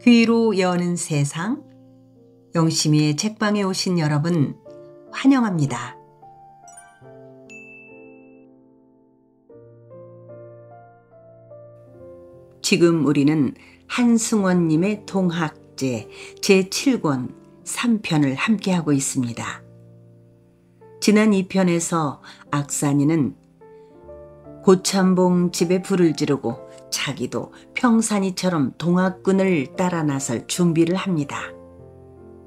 귀로 여는 세상, 영심이의 책방에 오신 여러분 환영합니다. 지금 우리는 한승원님의 동학제 제7권 3편을 함께하고 있습니다. 지난 2편에서 악산이는 고참봉 집에 불을 지르고 자기도 평산이처럼 동학군을 따라 나설 준비를 합니다.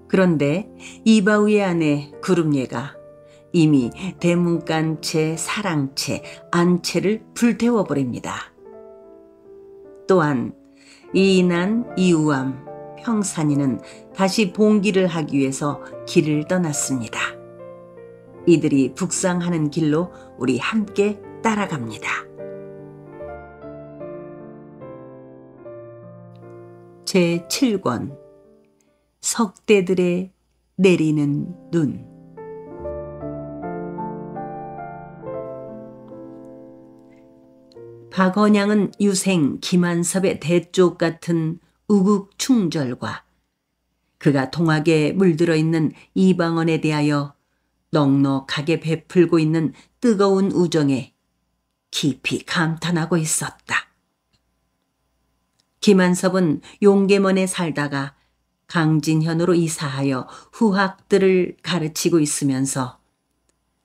그런데 이바우의 아내 구름예가 이미 대문간채, 사랑채, 안채를 불태워버립니다. 또한 이인한, 이우암, 평산이는 다시 봉기를 하기 위해서 길을 떠났습니다. 이들이 북상하는 길로 우리 함께 따라갑니다. 제7권 석대들의 내리는 눈. 박언양은 유생 김한섭의 대쪽 같은 우국충절과 그가 동학에 물들어 있는 이방원에 대하여 넉넉하게 베풀고 있는 뜨거운 우정에 깊이 감탄하고 있었다. 김한섭은 용계먼에 살다가 강진현으로 이사하여 후학들을 가르치고 있으면서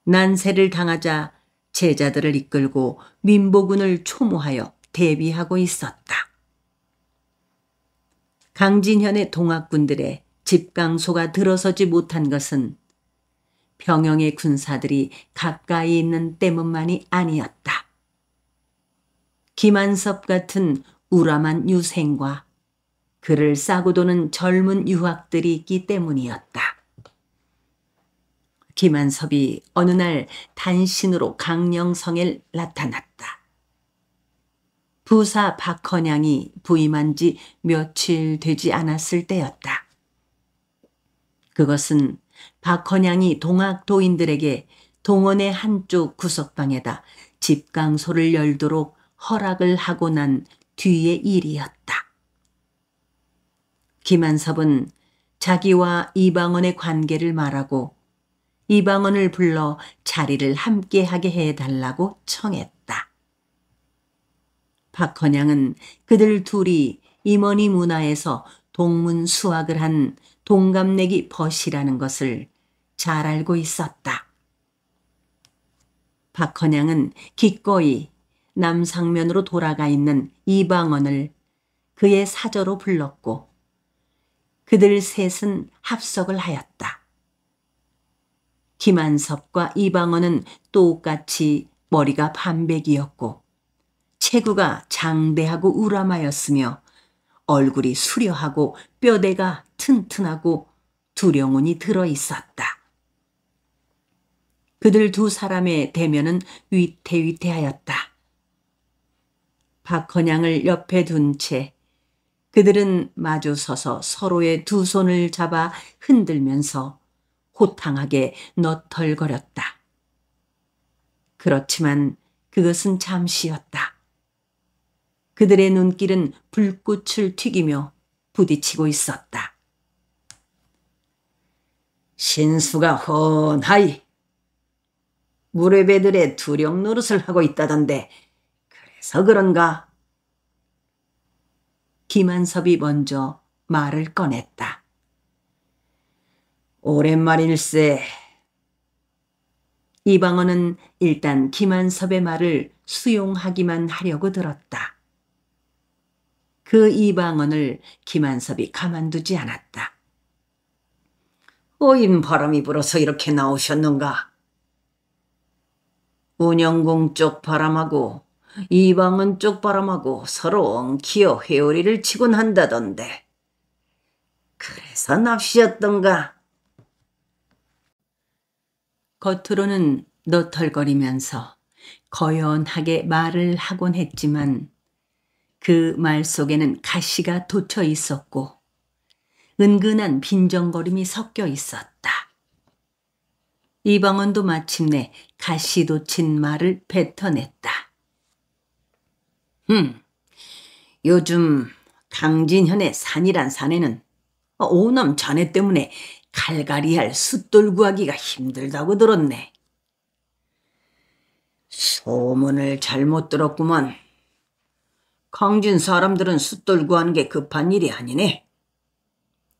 난세를 당하자 제자들을 이끌고 민보군을 초모하여 대비하고 있었다. 강진현의 동학군들의 집강소가 들어서지 못한 것은 병영의 군사들이 가까이 있는 때문만이 아니었다. 김한섭 같은 우람한 유생과 그를 싸고 도는 젊은 유학들이 있기 때문이었다. 김한섭이 어느 날 단신으로 강령성에 나타났다. 부사 박헌양이 부임한 지 며칠 되지 않았을 때였다. 그것은 박헌양이 동학도인들에게 동원의 한쪽 구석방에다 집강소를 열도록 허락을 하고 난 뒤의 일이었다. 김한섭은 자기와 이방원의 관계를 말하고 이방원을 불러 자리를 함께하게 해달라고 청했다. 박헌양은 그들 둘이 임원이 문화에서 동문 수학을 한 동갑내기 벗이라는 것을 잘 알고 있었다. 박헌양은 기꺼이 남상면으로 돌아가 있는 이방원을 그의 사저로 불렀고 그들 셋은 합석을 하였다. 김한섭과 이방원은 똑같이 머리가 반백이었고 체구가 장대하고 우람하였으며 얼굴이 수려하고 뼈대가 튼튼하고 두령운이 들어있었다. 그들 두 사람의 대면은 위태위태하였다. 박헌양을 옆에 둔 채 그들은 마주 서서 서로의 두 손을 잡아 흔들면서 호탕하게 너털거렸다. 그렇지만 그것은 잠시였다. 그들의 눈길은 불꽃을 튀기며 부딪히고 있었다. 신수가 훤하이 무례배들의 두령 노릇을 하고 있다던데 그래서 그런가? 김한섭이 먼저 말을 꺼냈다. 오랜만일세. 이방원은 일단 김한섭의 말을 수용하기만 하려고 들었다. 그 이방원을 김한섭이 가만두지 않았다. 어인 바람이 불어서 이렇게 나오셨는가? 운영궁 쪽 바람하고 이방원 쪽 바람하고 서로 엉키어 회오리를 치곤 한다던데 그래서 납시였던가? 겉으로는 너털거리면서 거연하게 말을 하곤 했지만 그 말 속에는 가시가 돋쳐 있었고 은근한 빈정거림이 섞여 있었다. 이방원도 마침내 가시 돋친 말을 뱉어냈다. 요즘 강진현의 산이란 산에는 오남 자네 때문에 갈갈이할 숫돌 구하기가 힘들다고 들었네. 소문을 잘못 들었구먼. 강진 사람들은 숫돌 구하는 게 급한 일이 아니네.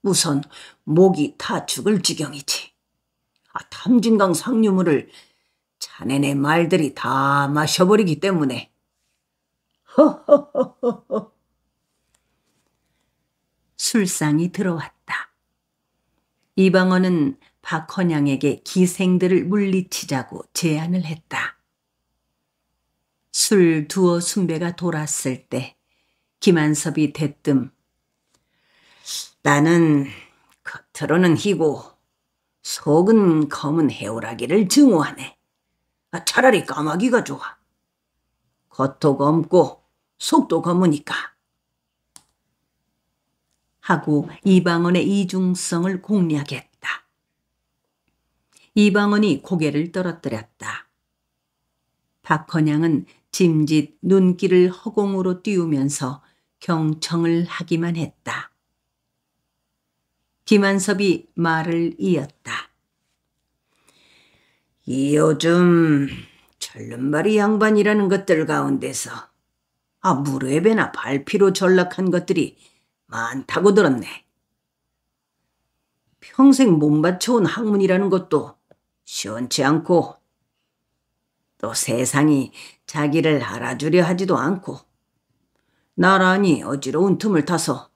우선 목이 다 죽을 지경이지. 탐진강 상류물을 자네네 말들이 다 마셔버리기 때문에. 허허허허허. 술상이 들어왔다. 이방원은 박헌양에게 기생들을 물리치자고 제안을 했다. 술 두어 순배가 돌았을 때 김한섭이 대뜸 나는 겉으로는 희고 속은 검은 해오라기를 증오하네. 차라리 까마귀가 좋아. 겉도 검고 속도 검으니까. 하고 이방원의 이중성을 공략했다. 이방원이 고개를 떨어뜨렸다. 박헌양은 짐짓 눈길을 허공으로 띄우면서 경청을 하기만 했다. 김한섭이 말을 이었다. 요즘 절름발이 양반이라는 것들 가운데서 무릎에나 발피로 전락한 것들이 많다고 들었네. 평생 몸바쳐온 학문이라는 것도 시원치 않고 또 세상이 자기를 알아주려 하지도 않고 나란히 어지러운 틈을 타서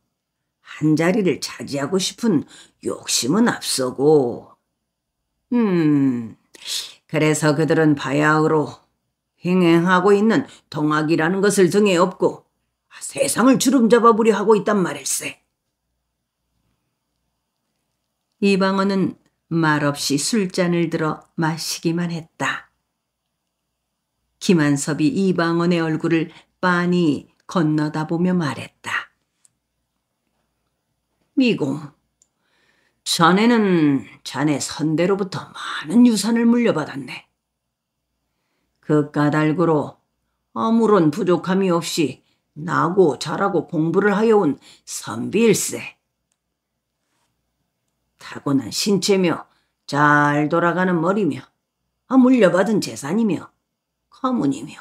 한자리를 차지하고 싶은 욕심은 앞서고 그래서 그들은 바야흐로 횡행하고 있는 동학이라는 것을 등에 업고 세상을 주름잡아보려 하고 있단 말일세. 이방원은 말없이 술잔을 들어 마시기만 했다. 김한섭이 이방원의 얼굴을 빤히 건너다보며 말했다. 미공, 자네는 자네 선대로부터 많은 유산을 물려받았네. 그 까닭으로 아무런 부족함이 없이 나고 잘하고 공부를 하여온 선비일세. 타고난 신체며 잘 돌아가는 머리며 물려받은 재산이며 가문이며.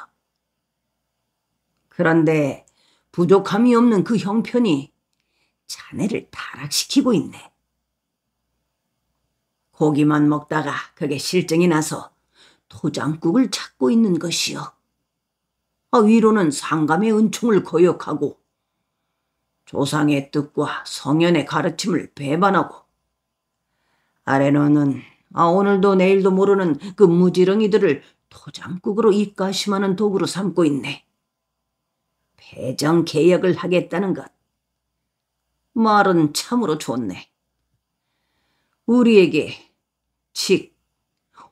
그런데 부족함이 없는 그 형편이 자네를 타락시키고 있네. 고기만 먹다가 그게 실증이 나서 토장국을 찾고 있는 것이요. 위로는 상감의 은총을 거역하고 조상의 뜻과 성현의 가르침을 배반하고 아래로는 오늘도 내일도 모르는 그 무지렁이들을 토장국으로 입가심하는 도구로 삼고 있네. 배정개혁을 하겠다는 것. 말은 참으로 좋네. 우리에게 즉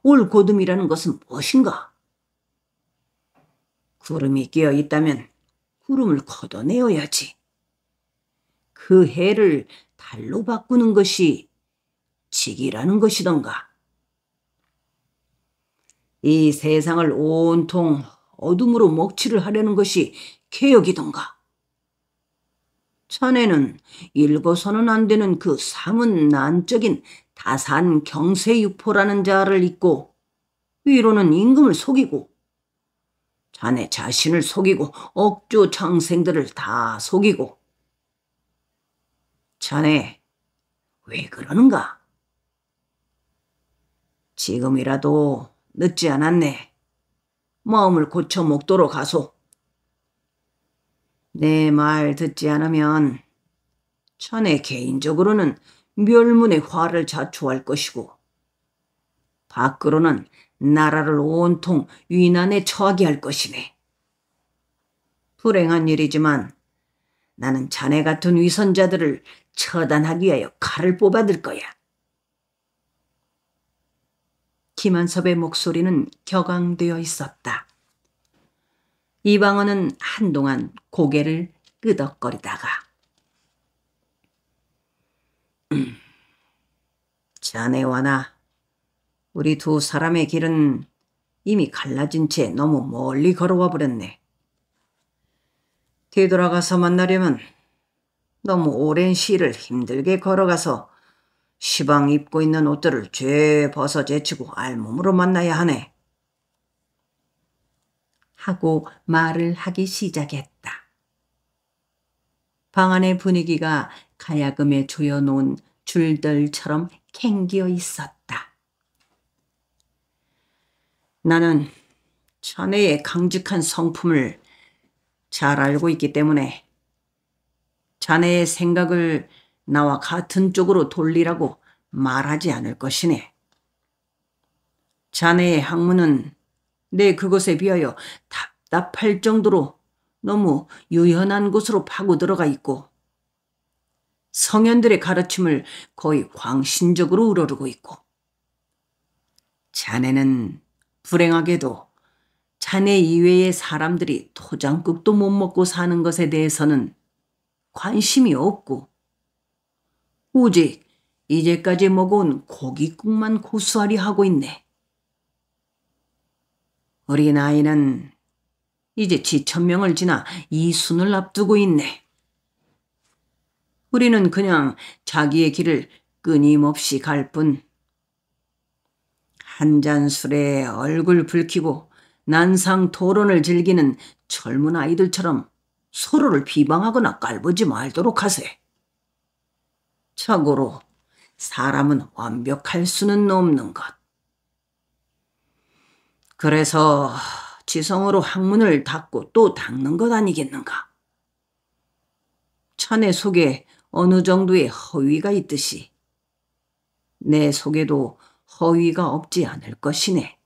올고듬이라는 것은 무엇인가? 구름이 끼어 있다면 구름을 걷어내어야지. 그 해를 달로 바꾸는 것이 직이라는 것이던가. 이 세상을 온통 어둠으로 먹칠을 하려는 것이 개혁이던가. 자네는 읽어서는 안 되는 그 사문난적인 다산 경세육포라는 자를 잊고 위로는 임금을 속이고 자네 자신을 속이고 억조 장생들을 다 속이고. 자네 왜 그러는가? 지금이라도 늦지 않았네. 마음을 고쳐 목도로 가소. 내 말 듣지 않으면 자네 개인적으로는 멸문의 화를 자초할 것이고 밖으로는 나라를 온통 위난에 처하게 할 것이네. 불행한 일이지만 나는 자네 같은 위선자들을 처단하기 위하여 칼을 뽑아들 거야. 김한섭의 목소리는 격앙되어 있었다. 이방원은 한동안 고개를 끄덕거리다가 자네와 나, 우리 두 사람의 길은 이미 갈라진 채 너무 멀리 걸어와 버렸네. 뒤돌아가서 만나려면 너무 오랜 시일을 힘들게 걸어가서 시방 입고 있는 옷들을 죄 벗어 제치고 알몸으로 만나야 하네. 하고 말을 하기 시작했다. 방 안의 분위기가 가야금에 조여놓은 줄들처럼 캥기어 있었다. 나는 자네의 강직한 성품을 잘 알고 있기 때문에 자네의 생각을 나와 같은 쪽으로 돌리라고 말하지 않을 것이네. 자네의 학문은 내 그것에 비하여 답답할 정도로 너무 유연한 곳으로 파고들어가 있고 성현들의 가르침을 거의 광신적으로 우러르고 있고 자네는 불행하게도 자네 이외의 사람들이 토장국도 못 먹고 사는 것에 대해서는 관심이 없고 오직 이제까지 먹어온 고깃국만 고수하리 하고 있네. 어린 아이는 이제 지천명을 지나 이순을 앞두고 있네. 우리는 그냥 자기의 길을 끊임없이 갈 뿐. 한 잔 술에 얼굴 붉히고 난상 토론을 즐기는 젊은 아이들처럼 서로를 비방하거나 깔보지 말도록 하세. 참고로 사람은 완벽할 수는 없는 것. 그래서 지성으로 학문을 닫고 또 닦는 것 아니겠는가? 자네 속에 어느 정도의 허위가 있듯이 내 속에도 허위가 없지 않을 것이네.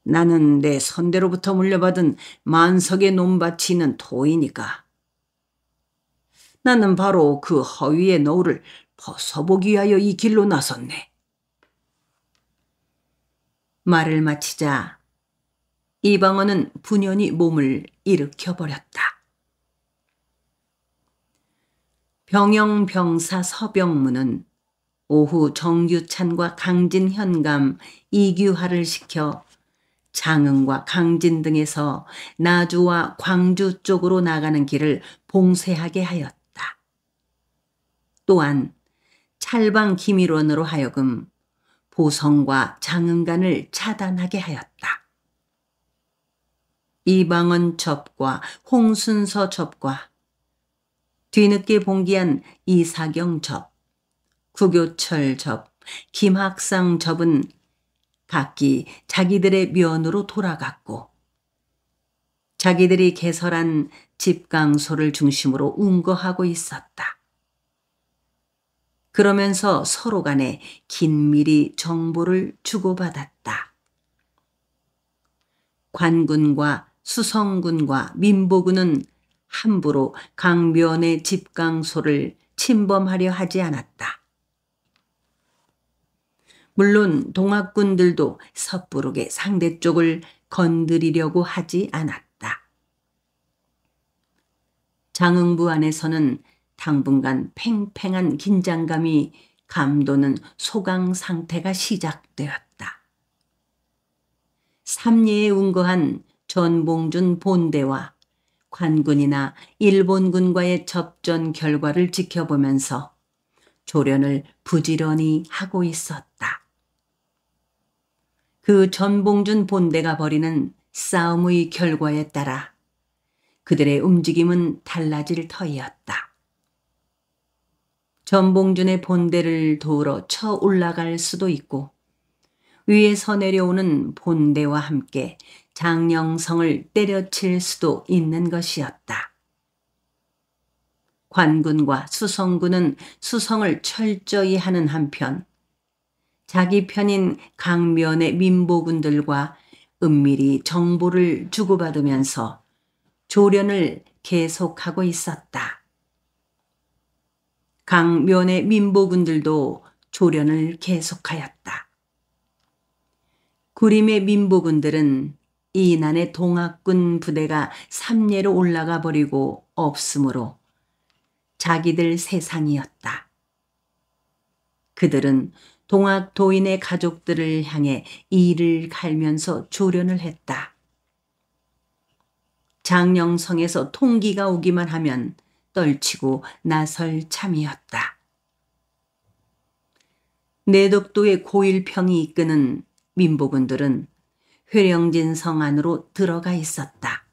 나는 내 선대로부터 물려받은 만석의 논밭이 있는 토이니까 나는 바로 그 허위의 너울을 벗어보기 위하여 이 길로 나섰네. 말을 마치자 이방원은 분연히 몸을 일으켜버렸다. 병영병사 서병문은 오후 정규찬과 강진현감, 이규하를 시켜 장흥과 강진 등에서 나주와 광주 쪽으로 나가는 길을 봉쇄하게 하였다. 또한 찰방 기밀원으로 하여금 보성과 장흥간을 차단하게 하였다. 이방원 접과 홍순서 접과 뒤늦게 봉기한 이사경 접, 구교철 접, 김학상 접은 각기 자기들의 면으로 돌아갔고 자기들이 개설한 집강소를 중심으로 운거하고 있었다. 그러면서 서로 간에 긴밀히 정보를 주고받았다. 관군과 수성군과 민보군은 함부로 강변의 집강소를 침범하려 하지 않았다. 물론 동학군들도 섣부르게 상대 쪽을 건드리려고 하지 않았다. 장흥부 안에서는 당분간 팽팽한 긴장감이 감도는 소강 상태가 시작되었다. 삼리에 운거한 전봉준 본대와 관군이나 일본군과의 접전 결과를 지켜보면서 조련을 부지런히 하고 있었다. 그 전봉준 본대가 벌이는 싸움의 결과에 따라 그들의 움직임은 달라질 터이었다. 전봉준의 본대를 도우러 쳐 올라갈 수도 있고 위에서 내려오는 본대와 함께 장령성을 때려칠 수도 있는 것이었다. 관군과 수성군은 수성을 철저히 하는 한편 자기 편인 강면의 민보군들과 은밀히 정보를 주고받으면서 조련을 계속하고 있었다. 강면의 민보군들도 조련을 계속하였다. 구림의 민보군들은 이난의 동학군 부대가 삼례로 올라가 버리고 없으므로 자기들 세상이었다. 그들은 동학 도인의 가족들을 향해 이를 갈면서 조련을 했다. 장령성에서 통기가 오기만 하면 떨치고 나설 참이었다. 내덕도의 고일평이 이끄는 민복군들은 회령진 성 안으로 들어가 있었다.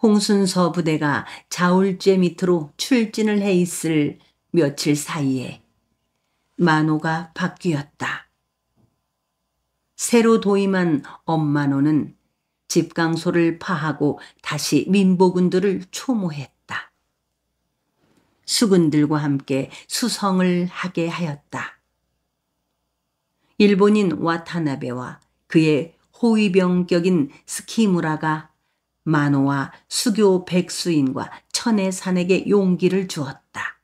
홍순서 부대가 자울죄 밑으로 출진을 해 있을 며칠 사이에 만호가 바뀌었다. 새로 도임한 엄만호는 집강소를 파하고 다시 민복군들을 초모했다. 수군들과 함께 수성을 하게 하였다. 일본인 와타나베와 그의 호위병격인 스키무라가 만호와 수교 백수인과 천혜산에게 용기를 주었다.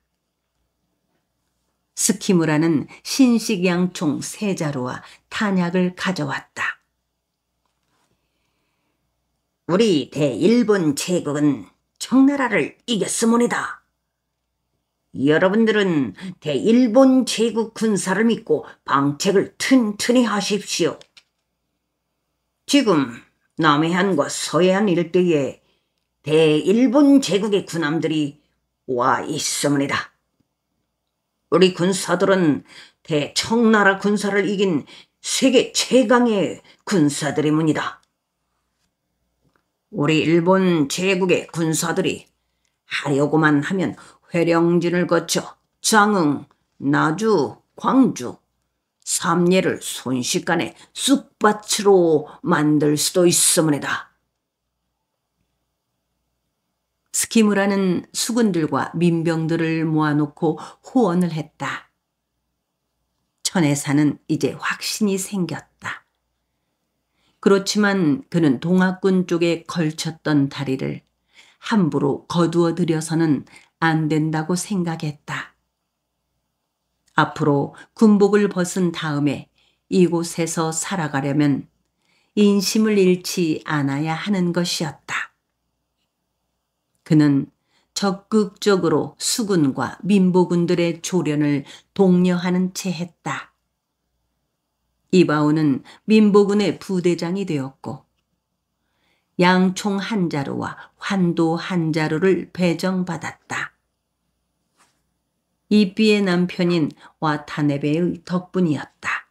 스키무라는 신식양총 세자루와 탄약을 가져왔다. 우리 대일본 제국은 청나라를 이겼으모니다. 여러분들은 대일본 제국 군사를 믿고 방책을 튼튼히 하십시오. 지금 남해안과 서해안 일대에 대일본 제국의 군함들이 와 있습니다. 우리 군사들은 대청나라 군사를 이긴 세계 최강의 군사들입니다. 우리 일본 제국의 군사들이 하려고만 하면 회령진을 거쳐 장흥, 나주, 광주, 삼례를 순식간에 쑥밭으로 만들 수도 있습니다. 스키무라는 수군들과 민병들을 모아놓고 호언을 했다. 천혜사는 이제 확신이 생겼다. 그렇지만 그는 동학군 쪽에 걸쳤던 다리를 함부로 거두어 들여서는 안 된다고 생각했다. 앞으로 군복을 벗은 다음에 이곳에서 살아가려면 인심을 잃지 않아야 하는 것이었다. 그는 적극적으로 수군과 민보군들의 조련을 독려하는 채 했다. 이바오는 민보군의 부대장이 되었고 양총 한자루와 환도 한자루를 배정받았다. 이삐의 남편인 와타네베의 덕분이었다.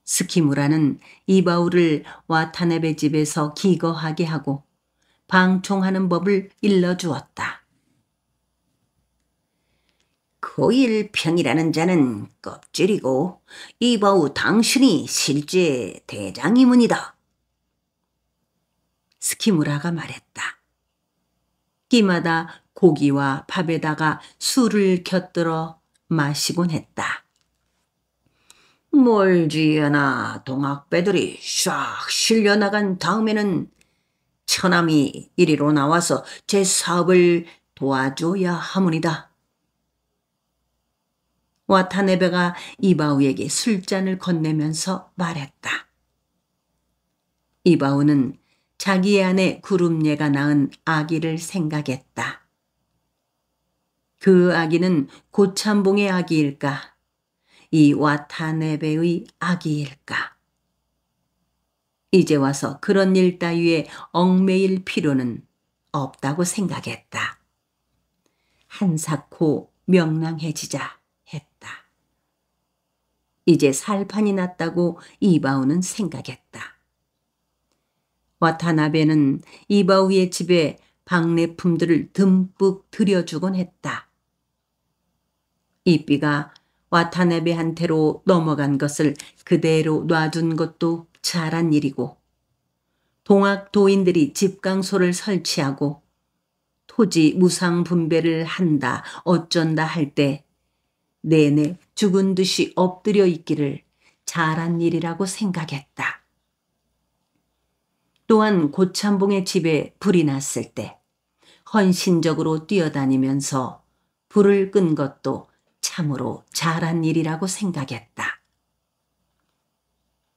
스키무라는 이바오를 와타네베 집에서 기거하게 하고 방총하는 법을 일러주었다. 고일평이라는 자는 껍질이고 이바오 당신이 실제 대장이문이다. 스키무라가 말했다. 끼마다 고기와 밥에다가 술을 곁들여 마시곤 했다. 멀지않아 동학배들이 샥 실려나간 다음에는 처남이 이리로 나와서 제 사업을 도와줘야 하문이다. 와타네베가 이바우에게 술잔을 건네면서 말했다. 이바우는 자기의 아내 구름예가 낳은 아기를 생각했다. 그 아기는 고참봉의 아기일까? 이 와타네베의 아기일까? 이제 와서 그런 일 따위에 얽매일 필요는 없다고 생각했다. 한사코 명랑해지자 했다. 이제 살판이 났다고 이바우는 생각했다. 와타나베는 이바우의 집에 박례품들을 듬뿍 들여주곤 했다. 이삐가 와타나베한테로 넘어간 것을 그대로 놔둔 것도 잘한 일이고 동학 도인들이 집강소를 설치하고 토지 무상 분배를 한다 어쩐다 할 때 내내 죽은 듯이 엎드려 있기를 잘한 일이라고 생각했다. 또한 고참봉의 집에 불이 났을 때 헌신적으로 뛰어다니면서 불을 끈 것도 참으로 잘한 일이라고 생각했다.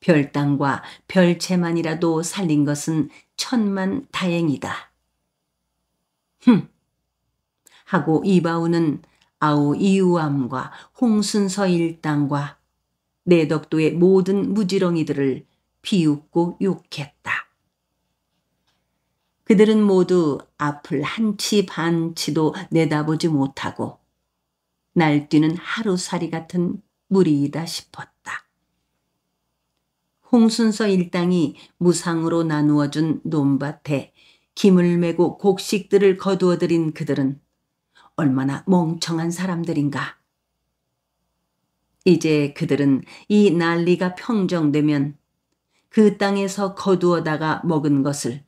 별땅과 별채만이라도 살린 것은 천만 다행이다. 하고 이바우는 아우 이우암과 홍순서 일당과 내덕도의 모든 무지렁이들을 비웃고 욕했다. 그들은 모두 앞을 한치 반치도 내다보지 못하고 날뛰는 하루살이 같은 무리이다 싶었다. 홍순서 일당이 무상으로 나누어준 논밭에 김을 메고 곡식들을 거두어들인 그들은 얼마나 멍청한 사람들인가. 이제 그들은 이 난리가 평정되면 그 땅에서 거두어다가 먹은 것을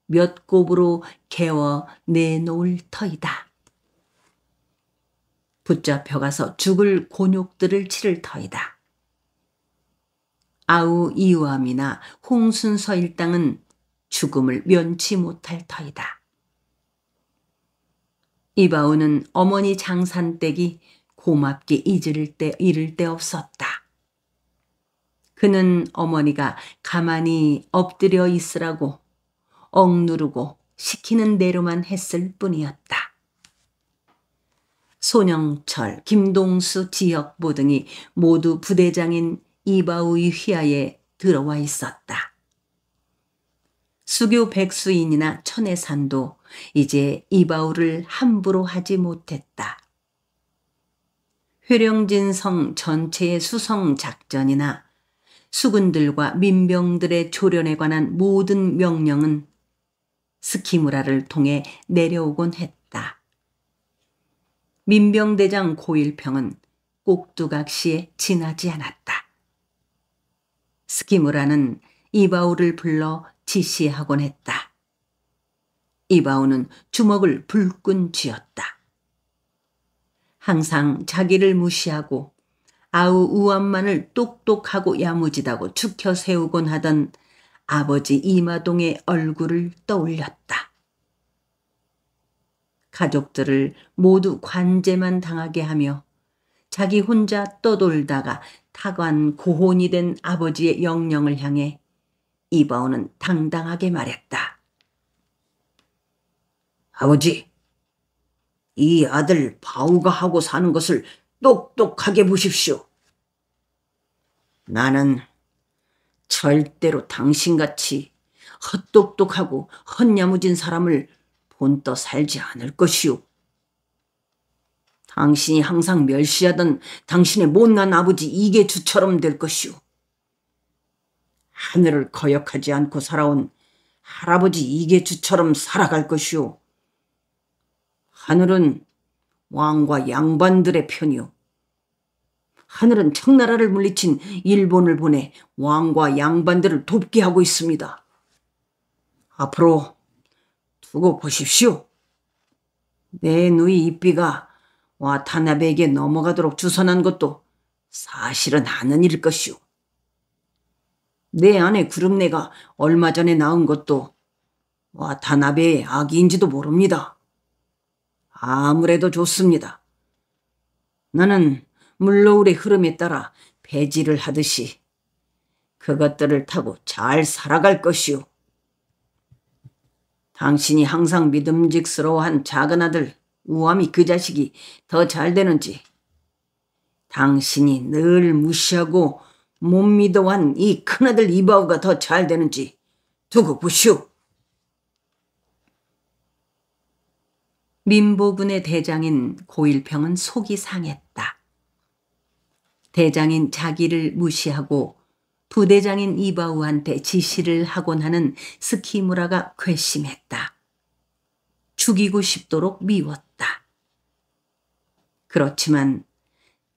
몇 곱으로 개워 내놓을 터이다. 붙잡혀가서 죽을 곤욕들을 치를 터이다. 아우 이우암이나 홍순서 일당은 죽음을 면치 못할 터이다. 이바오는 어머니 장산댁이 고맙게 이를 데 없었다. 그는 어머니가 가만히 엎드려 있으라고 억누르고 시키는 대로만 했을 뿐이었다. 손영철, 김동수, 지역보 등이 모두 부대장인 이바오의 휘하에 들어와 있었다. 수교 백수인이나 천혜산도 이제 이바오를 함부로 하지 못했다. 회령진성 전체의 수성 작전이나 수군들과 민병들의 조련에 관한 모든 명령은 스키무라를 통해 내려오곤 했다. 민병대장 고일평은 꼭두각시에 지나지 않았다. 스키무라는 이바오를 불러 지시하곤 했다. 이바오는 주먹을 불끈 쥐었다. 항상 자기를 무시하고 아우 우암만을 똑똑하고 야무지다고 축혀 세우곤 하던 아버지 이마동의 얼굴을 떠올렸다. 가족들을 모두 관제만 당하게 하며 자기 혼자 떠돌다가 타관 고혼이 된 아버지의 영령을 향해 이바오는 당당하게 말했다. 아버지, 이 아들 바우가 하고 사는 것을 똑똑하게 보십시오. 나는 절대로 당신같이 헛똑똑하고 헛야무진 사람을 본떠 살지 않을 것이오. 당신이 항상 멸시하던 당신의 못난 아버지 이계주처럼 될 것이오. 하늘을 거역하지 않고 살아온 할아버지 이계주처럼 살아갈 것이오. 하늘은 왕과 양반들의 편이오. 하늘은 청나라를 물리친 일본을 보내 왕과 양반들을 돕게 하고 있습니다. 앞으로 두고 보십시오. 내 누이 이삐가 와타나베에게 넘어가도록 주선한 것도 사실은 하는 일일 것이오. 내 아내 구름내가 얼마 전에 낳은 것도 와타나베의 아기인지도 모릅니다. 아무래도 좋습니다. 나는 물노을의 흐름에 따라 배지를 하듯이 그것들을 타고 잘 살아갈 것이오. 당신이 항상 믿음직스러워한 작은 아들 우암이 그 자식이 더 잘 되는지, 당신이 늘 무시하고 못 믿어한 이 큰아들 이바오가 더 잘 되는지 두고 보시오. 민보군의 대장인 고일평은 속이 상했다. 대장인 자기를 무시하고 부대장인 이바우한테 지시를 하곤 하는 스키무라가 괘씸했다. 죽이고 싶도록 미웠다. 그렇지만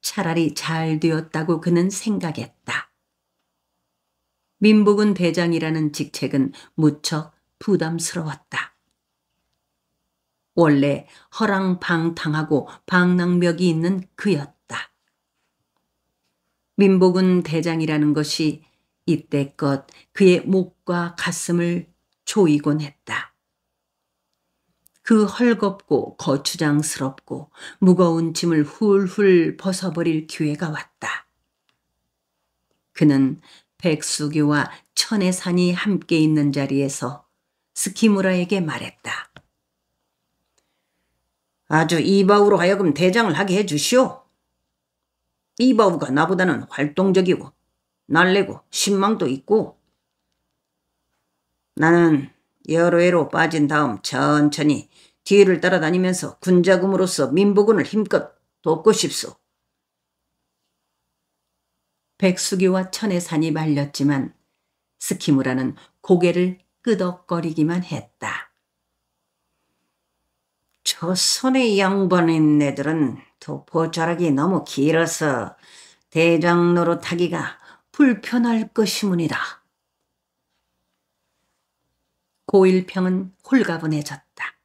차라리 잘 되었다고 그는 생각했다. 민복은 대장이라는 직책은 무척 부담스러웠다. 원래 허랑방탕하고 방랑벽이 있는 그였다. 민복은 대장이라는 것이 이때껏 그의 목과 가슴을 조이곤 했다. 그 헐겁고 거추장스럽고 무거운 짐을 훌훌 벗어버릴 기회가 왔다. 그는 백수교와 천혜산이 함께 있는 자리에서 스키무라에게 말했다. 아주 이바우로 하여금 대장을 하게 해주시오. 이바우가 나보다는 활동적이고 날래고 신망도 있고, 나는 여러 해로 빠진 다음 천천히 뒤를 따라다니면서 군자금으로서 민부군을 힘껏 돕고 싶소. 백수기와 천혜산이 말렸지만 스키무라는 고개를 끄덕거리기만 했다. 조선의 양반인 애들은 도포자락이 너무 길어서 대장 노릇하기가 불편할 것이문이다. 고일평은 홀가분해졌다.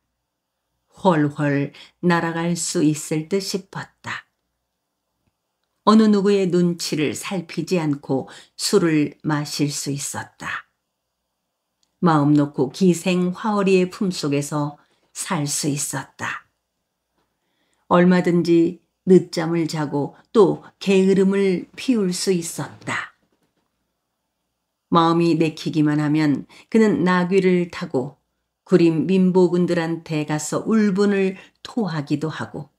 훨훨 날아갈 수 있을 듯 싶었다. 어느 누구의 눈치를 살피지 않고 술을 마실 수 있었다. 마음 놓고 기생화어리의 품속에서 살 수 있었다. 얼마든지 늦잠을 자고 또 게으름을 피울 수 있었다. 마음이 내키기만 하면 그는 나귀를 타고 구림 민보군들한테 가서 울분을 토하기도 하고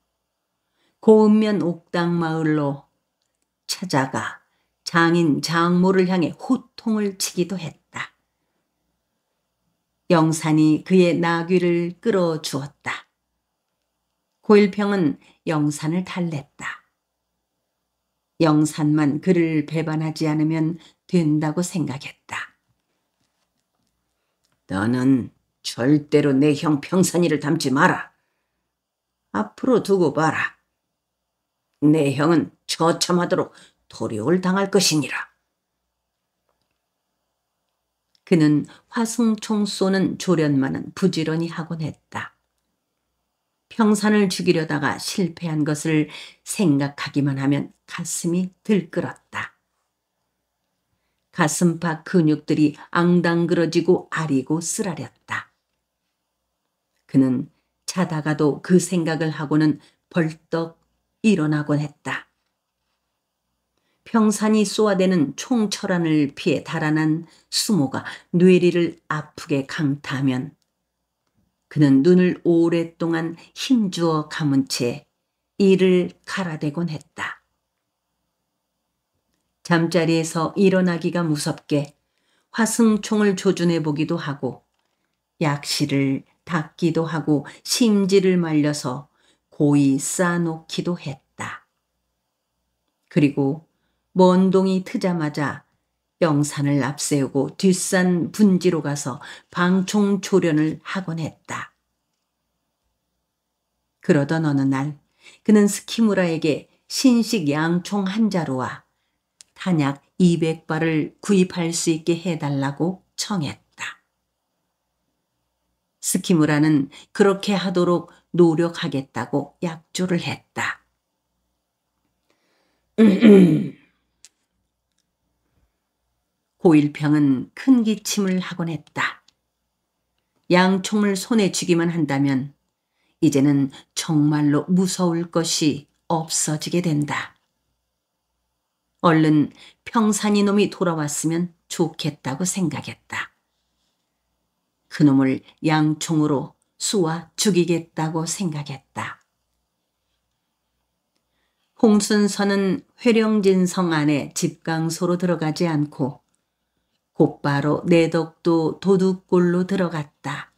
고읍면 옥당마을로 찾아가 장인 장모를 향해 호통을 치기도 했다. 영산이 그의 나귀를 끌어주었다. 고일평은 영산을 달랬다. 영산만 그를 배반하지 않으면 된다고 생각했다. 너는 절대로 내 형 평산이를 닮지 마라. 앞으로 두고 봐라. 내 형은 처참하도록 도륙을 당할 것이니라. 그는 화승총 쏘는 조련만은 부지런히 하곤 했다. 평산을 죽이려다가 실패한 것을 생각하기만 하면 가슴이 들끓었다. 가슴팍 근육들이 앙당그러지고 아리고 쓰라렸다. 그는 자다가도 그 생각을 하고는 벌떡 일어나곤 했다. 평산이 쏘아대는 총철안을 피해 달아난 수모가 뇌리를 아프게 강타하면 그는 눈을 오랫동안 힘주어 감은 채 이를 갈아대곤 했다. 잠자리에서 일어나기가 무섭게 화승총을 조준해 보기도 하고 약실을 닦기도 하고 심지를 말려서 고이 쌓아놓기도 했다. 그리고 먼 동이 트자마자 영산을 앞세우고 뒷산 분지로 가서 방총 조련을 하곤 했다. 그러던 어느 날 그는 스키무라에게 신식 양총 한 자루와 탄약 200발을 구입할 수 있게 해달라고 청했다. 스키무라는 그렇게 하도록 노력하겠다고 약조를 했다. 고일평은 큰 기침을 하곤 했다. 양총을 손에 쥐기만 한다면 이제는 정말로 무서울 것이 없어지게 된다. 얼른 평산이 놈이 돌아왔으면 좋겠다고 생각했다. 그놈을 양총으로 쏘아 죽이겠다고 생각했다. 홍순서는 회령진성 안에 집강소로 들어가지 않고 곧바로 내덕도 도둑골로 들어갔다.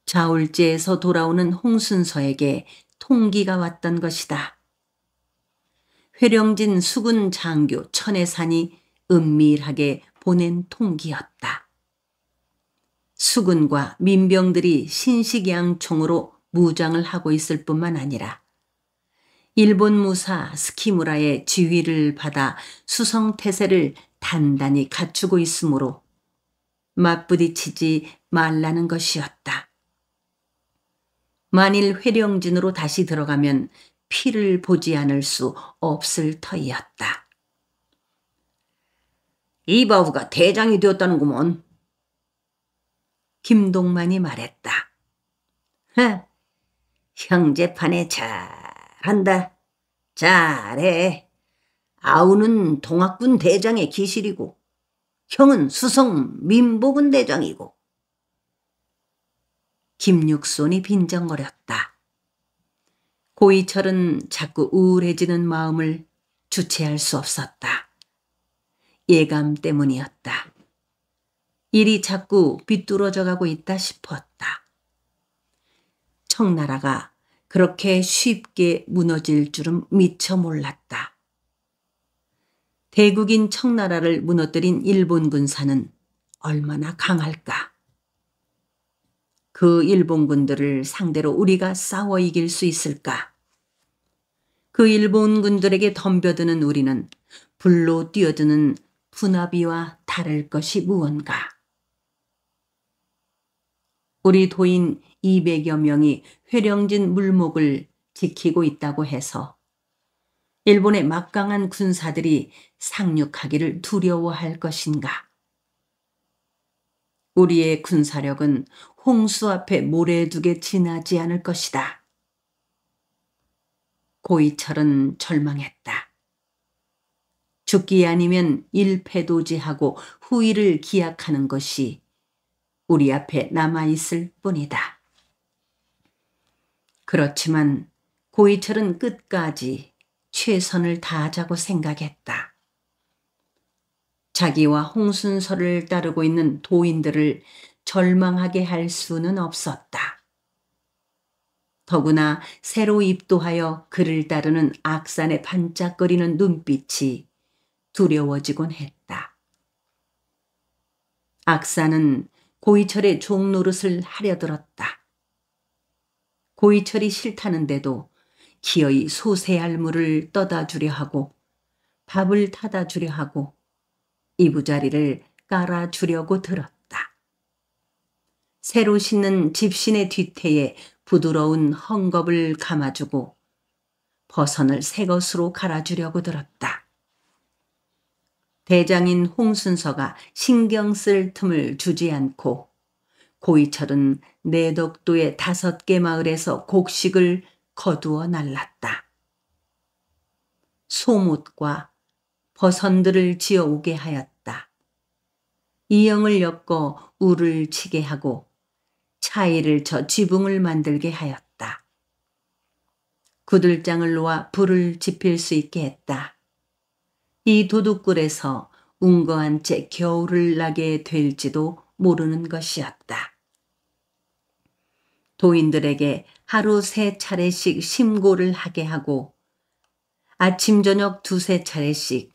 자울지에서 돌아오는 홍순서에게 통기가 왔던 것이다. 회령진 수군 장교 천혜산이 은밀하게 보낸 통기였다. 수군과 민병들이 신식양총으로 무장을 하고 있을 뿐만 아니라 일본 무사 스키무라의 지휘를 받아 수성태세를 단단히 갖추고 있으므로 맞부딪히지 말라는 것이었다. 만일 회령진으로 다시 들어가면 피를 보지 않을 수 없을 터이었다. 이바후가 대장이 되었다는구먼. 김동만이 말했다. 형제판에 잘한다. 잘해. 아우는 동학군 대장의 기실이고 형은 수성 민보군 대장이고. 김육손이 빈정거렸다. 고이철은 자꾸 우울해지는 마음을 주체할 수 없었다. 예감 때문이었다. 일이 자꾸 비뚤어져 가고 있다 싶었다. 청나라가 그렇게 쉽게 무너질 줄은 미처 몰랐다. 대국인 청나라를 무너뜨린 일본 군사는 얼마나 강할까? 그 일본군들을 상대로 우리가 싸워 이길 수 있을까? 그 일본군들에게 덤벼드는 우리는 불로 뛰어드는 분화비와 다를 것이 무언가? 우리 도인 200여 명이 회령진 물목을 지키고 있다고 해서 일본의 막강한 군사들이 상륙하기를 두려워할 것인가? 우리의 군사력은 홍수 앞에 모래두개 지나지 않을 것이다. 고이철은 절망했다. 죽기 아니면 일패도지하고 후일을 기약하는 것이 우리 앞에 남아있을 뿐이다. 그렇지만 고이철은 끝까지 최선을 다하자고 생각했다. 자기와 홍순서를 따르고 있는 도인들을 절망하게 할 수는 없었다. 더구나 새로 입도하여 그를 따르는 악산의 반짝거리는 눈빛이 두려워지곤 했다. 악산은 고이철의 종노릇을 하려들었다. 고이철이 싫다는데도 기어이 소새알물을 떠다 주려 하고 밥을 타다 주려 하고 이부자리를 깔아 주려고 들었다. 새로 신는 집신의 뒤태에 부드러운 헝겊을 감아주고 버선을 새 것으로 갈아주려고 들었다. 대장인 홍순서가 신경 쓸 틈을 주지 않고 고이철은 내덕도의 5개 마을에서 곡식을 거두어 날랐다. 소못과 버선들을 지어오게 하였다. 이영을 엮어 울을 치게 하고 차이를 쳐 지붕을 만들게 하였다. 구들장을 놓아 불을 지필 수 있게 했다. 이 도둑굴에서 웅거한 채 겨울을 나게 될지도 모르는 것이었다. 도인들에게 하루 3차례씩 심고를 하게 하고 아침 저녁 2~3차례씩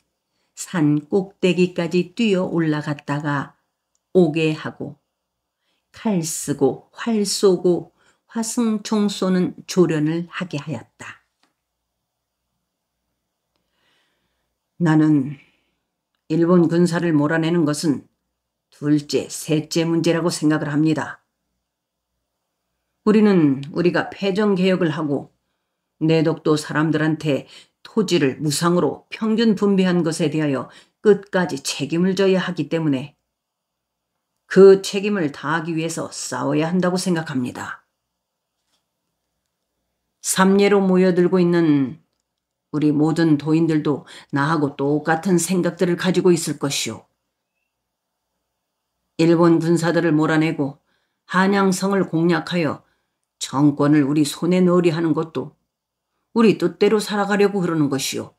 산 꼭대기까지 뛰어 올라갔다가 오게 하고 칼 쓰고 활 쏘고 화승총 쏘는 조련을 하게 하였다. 나는 일본 군사를 몰아내는 것은 둘째, 셋째 문제라고 생각을 합니다. 우리는 우리가 패정개혁을 하고 내덕도 사람들한테 토지를 무상으로 평균 분배한 것에 대하여 끝까지 책임을 져야 하기 때문에 그 책임을 다하기 위해서 싸워야 한다고 생각합니다. 삼례로 모여들고 있는 우리 모든 도인들도 나하고 똑같은 생각들을 가지고 있을 것이오. 일본 군사들을 몰아내고 한양성을 공략하여 정권을 우리 손에 넣으려 하는 것도 우리 뜻대로 살아가려고 그러는 것이오.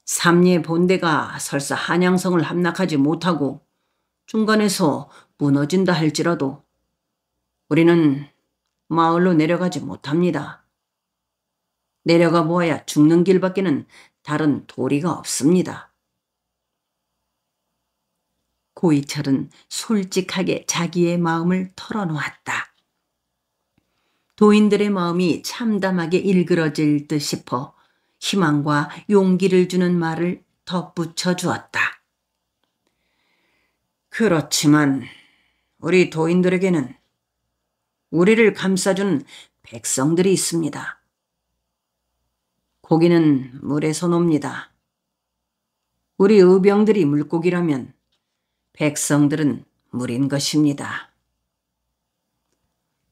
삼례 본대가 설사 한양성을 함락하지 못하고 중간에서 무너진다 할지라도 우리는 마을로 내려가지 못합니다. 내려가 보아야 죽는 길밖에는 다른 도리가 없습니다. 고이철은 솔직하게 자기의 마음을 털어놓았다. 도인들의 마음이 참담하게 일그러질 듯 싶어 희망과 용기를 주는 말을 덧붙여 주었다. 그렇지만 우리 도인들에게는 우리를 감싸주는 백성들이 있습니다. 고기는 물에서 놉니다. 우리 의병들이 물고기라면 백성들은 물인 것입니다.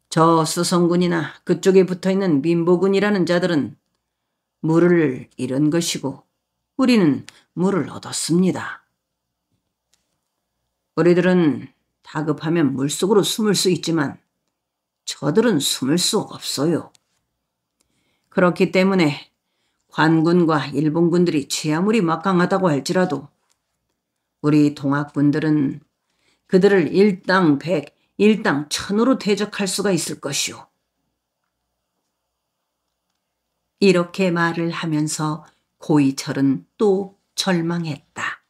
저 수성군이나 그쪽에 붙어있는 민보군이라는 자들은 물을 잃은 것이고 우리는 물을 얻었습니다. 우리들은 다급하면 물속으로 숨을 수 있지만 저들은 숨을 수 없어요. 그렇기 때문에 관군과 일본군들이 제 아무리 막강하다고 할지라도 우리 동학군들은 그들을 일당 100, 일당 1000으로 대적할 수가 있을 것이오. 이렇게 말을 하면서 고이철은 또 절망했다.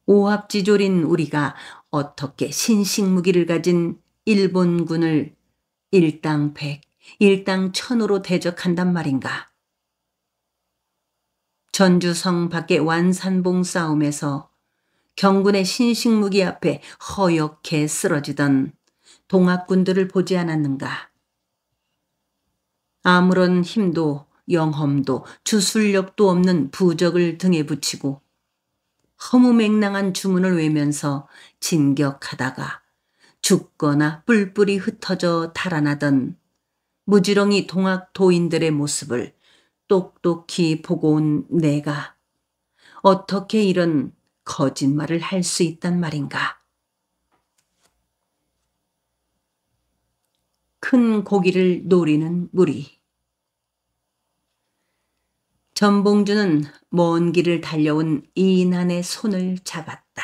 오합지졸인 우리가 어떻게 신식무기를 가진 일본군을 일당 100, 일당 1000으로 대적한단 말인가. 전주성 밖의 완산봉 싸움에서 경군의 신식무기 앞에 허옇게 쓰러지던 동학군들을 보지 않았는가. 아무런 힘도 영험도 주술력도 없는 부적을 등에 붙이고 허무맹랑한 주문을 외면서 진격하다가 죽거나 뿔뿔이 흩어져 달아나던 무지렁이 동학 도인들의 모습을 똑똑히 보고 온 내가 어떻게 이런 거짓말을 할 수 있단 말인가. 큰 고기를 노리는 무리. 전봉주는 먼 길을 달려온 이인한의 손을 잡았다.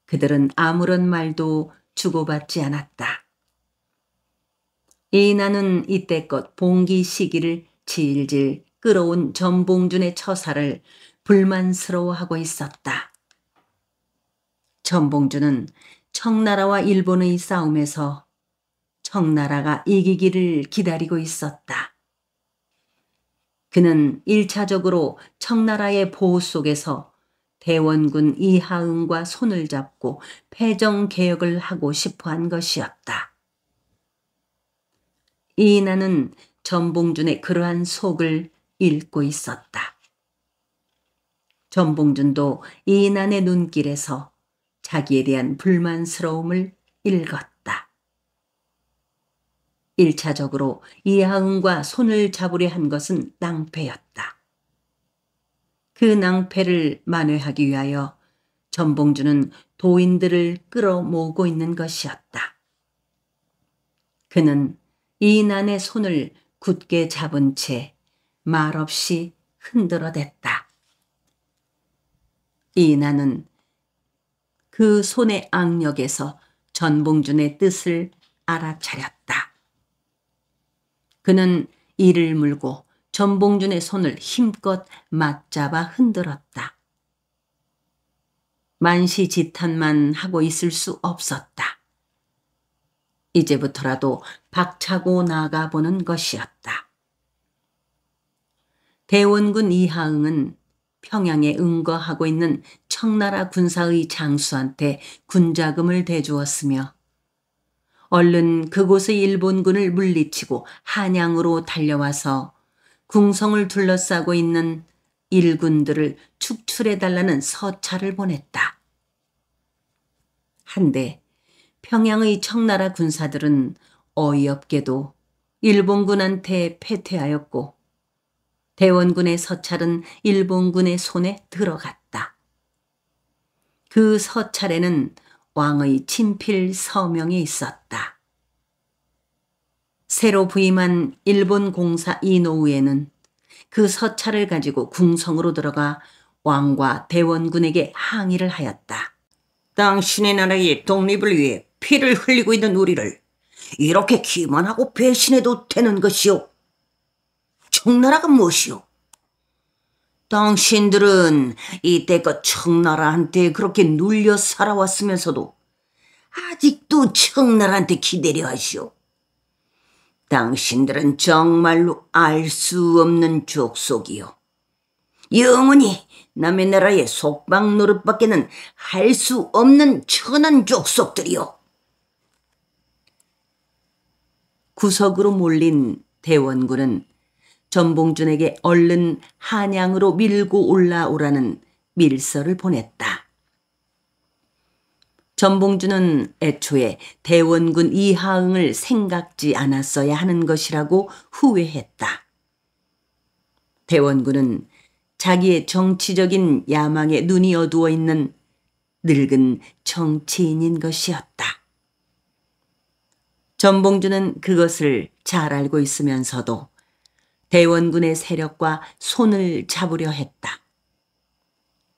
그들은 아무런 말도 주고받지 않았다. 이인한은 이때껏 봉기 시기를 질질 끌어온 전봉준의 처사를 불만스러워하고 있었다. 전봉준은 청나라와 일본의 싸움에서 청나라가 이기기를 기다리고 있었다. 그는 1차적으로 청나라의 보호 속에서 대원군 이하응과 손을 잡고 패정개혁을 하고 싶어한 것이었다. 이인한은 전봉준의 그러한 속을 읽고 있었다. 전봉준도 이인한의 눈길에서 자기에 대한 불만스러움을 읽었다. 1차적으로 이하응과 손을 잡으려 한 것은 낭패였다. 그 낭패를 만회하기 위하여 전봉준은 도인들을 끌어모으고 있는 것이었다. 그는 이인한의 손을 굳게 잡은 채 말없이 흔들어댔다. 이인한은 그 손의 악력에서 전봉준의 뜻을 알아차렸다. 그는 이를 물고 전봉준의 손을 힘껏 맞잡아 흔들었다. 만시지탄만 하고 있을 수 없었다. 이제부터라도 박차고 나가보는 것이었다. 대원군 이하응은 평양에 응거하고 있는 청나라 군사의 장수한테 군자금을 대주었으며 얼른 그곳의 일본군을 물리치고 한양으로 달려와서 궁성을 둘러싸고 있는 일군들을 축출해달라는 서찰을 보냈다. 한데 평양의 청나라 군사들은 어이없게도 일본군한테 패퇴하였고 대원군의 서찰은 일본군의 손에 들어갔다. 그 서찰에는 왕의 친필 서명이 있었다. 새로 부임한 일본 공사 이노우에는 그 서찰을 가지고 궁성으로 들어가 왕과 대원군에게 항의를 하였다. 당신의 나라의 독립을 위해 피를 흘리고 있는 우리를 이렇게 기만하고 배신해도 되는 것이오? 청나라가 무엇이오? 당신들은 이때껏 청나라한테 그렇게 눌려 살아왔으면서도 아직도 청나라한테 기대려 하시오. 당신들은 정말로 알 수 없는 족속이요. 영원히 남의 나라의 속박 노릇밖에는 할 수 없는 천한 족속들이요. 구석으로 몰린 대원군은 전봉준에게 얼른 한양으로 밀고 올라오라는 밀서를 보냈다. 전봉준은 애초에 대원군 이하응을 생각지 않았어야 하는 것이라고 후회했다. 대원군은 자기의 정치적인 야망에 눈이 어두워 있는 늙은 정치인인 것이었다. 전봉준은 그것을 잘 알고 있으면서도 대원군의 세력과 손을 잡으려 했다.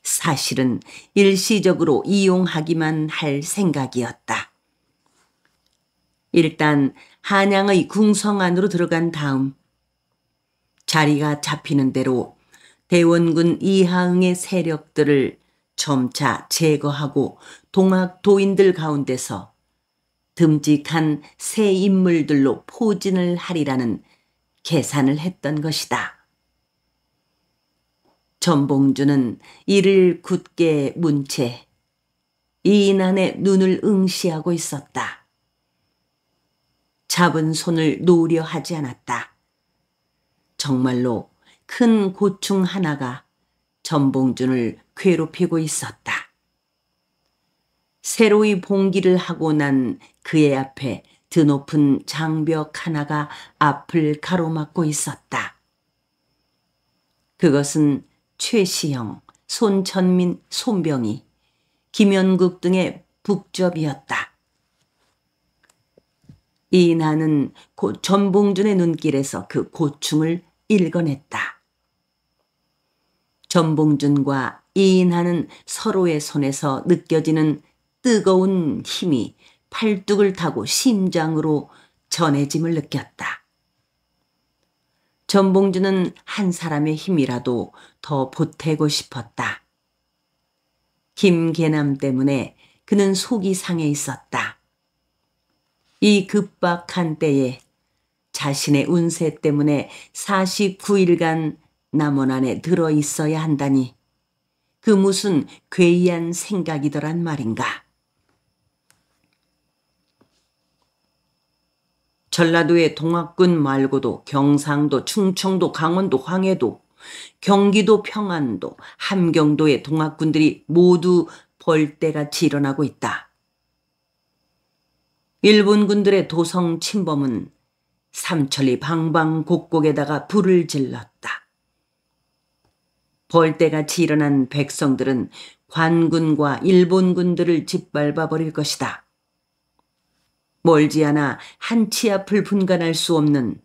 사실은 일시적으로 이용하기만 할 생각이었다. 일단 한양의 궁성 안으로 들어간 다음 자리가 잡히는 대로 대원군 이하응의 세력들을 점차 제거하고 동학도인들 가운데서 듬직한 새 인물들로 포진을 하리라는 계산을 했던 것이다. 전봉주는 이를 굳게 문 채 이인한의 눈을 응시하고 있었다. 잡은 손을 놓으려 하지 않았다. 정말로 큰 고충 하나가 전봉준을 괴롭히고 있었다. 새로이 봉기를 하고 난 그의 앞에 드높은 장벽 하나가 앞을 가로막고 있었다. 그것은 최시영, 손천민, 손병희, 김연국 등의 북접이었다. 이인하는 곧 전봉준의 눈길에서 그 고충을 읽어냈다. 전봉준과 이인하는 서로의 손에서 느껴지는 뜨거운 힘이 팔뚝을 타고 심장으로 전해짐을 느꼈다. 전봉준은 한 사람의 힘이라도 더 보태고 싶었다. 김계남 때문에 그는 속이 상해 있었다. 이 급박한 때에 자신의 운세 때문에 49일간 남원 안에 들어 있어야 한다니 그 무슨 괴이한 생각이더란 말인가. 전라도의 동학군 말고도 경상도, 충청도, 강원도, 황해도, 경기도 평안도, 함경도의 동학군들이 모두 벌떼같이 일어나고 있다. 일본군들의 도성 침범은 삼천리 방방곡곡에다가 불을 질렀다. 벌떼같이 일어난 백성들은 관군과 일본군들을 짓밟아 버릴 것이다. 멀지 않아 한치 앞을 분간할 수 없는